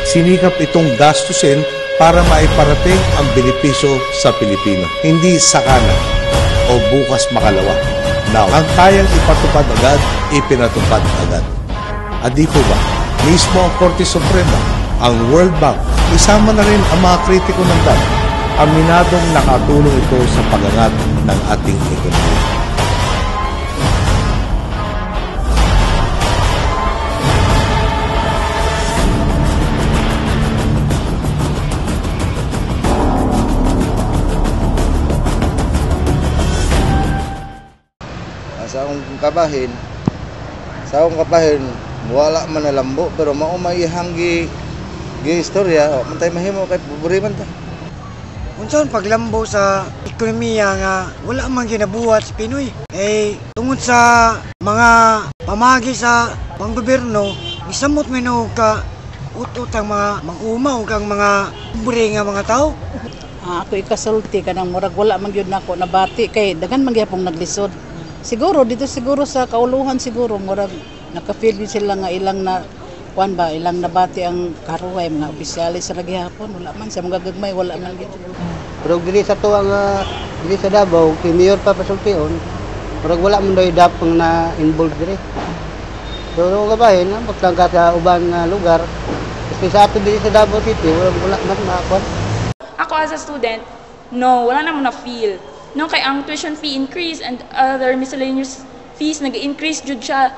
Sinikap itong gastusin para maiparating ang benepisyo sa Pilipino. Hindi sakana o bukas makalawa. Now, ang kayang ipatupad agad, ipinatupad agad. At di po ba, mismo ang Korte Suprema, ang World Bank, isama na rin ang mga kritiko ng DAP, aminadong nakatulong ito sa pagangat ng ating ekonomiya. Sa akong kabahin, wala man na lambo, pero maumay hanggi istorya, mantay mahimo kay buburi man ta. Unsaon paglambo sa ekonomiya nga wala man ginabuhat sa Pinoy. Tungod sa mga pamagi sa panggobyerno, isamot mino ka utot ang mga mangumaw kang mga buri nga mga tao. Ako ikasulti kanang murag wala man gyud nako nabati kay daghan man gyapon naglisod. Siguro dito siguro sa kauluhan siguro murag naka-feel sila nga ilang na ilang nabati ang karuhay mga opisyalis sa gihapon wala man sa mga gagmay wala man gid. Pero dili sa tuwa nga dili sa Davao kay mayor pa pasultion, murag wala man daw dapang na involved diri. Pero kabahin na magtangka sa ubang lugar, kasi sa ato dili sa Davao City wala man makuan. Ako as a student, no, wala naman na feel. No, kay ang tuition fee increase and other miscellaneous fees nag-increase jud siya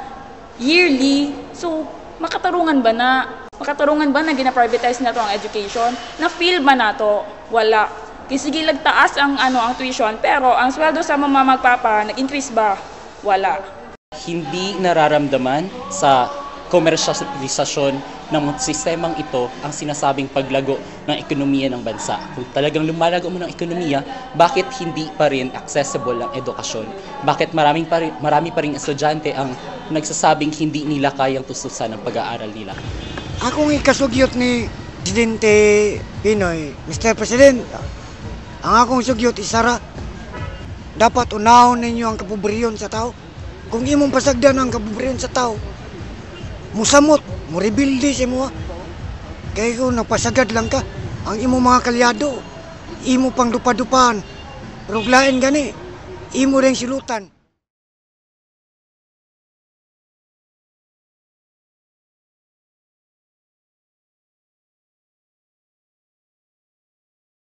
yearly. So, makatarungan ba na gina-privatize na to ang education? Na-feel ba na to? Wala. Kasi sige lagtaas ang ang tuition, pero ang sweldo sa mga magpapa nag-increase ba? Wala. Hindi nararamdaman sa komersyalisasyon ng sistemang ito ang sinasabing paglago ng ekonomiya ng bansa. Kung talagang lumalago mo ng ekonomiya, bakit hindi pa rin accessible ang edukasyon? Bakit marami pa rin estudyante ang nagsasabing hindi nila kayang tustusan ang pag-aaral nila? Akong ikasugyot ni Presidente Pinoy, Mr. President, ang akong sugyot isara, dapat unahon ninyo ang kapobrehon sa tao. Kung imong pasagdan ang kapobrehon sa tao, musamot, muribildi sa imo. Kaya kung napasagad lang ka, ang imo mga kalyado, imo pang dupa-dupan, ruglain gani, imo ring silutan.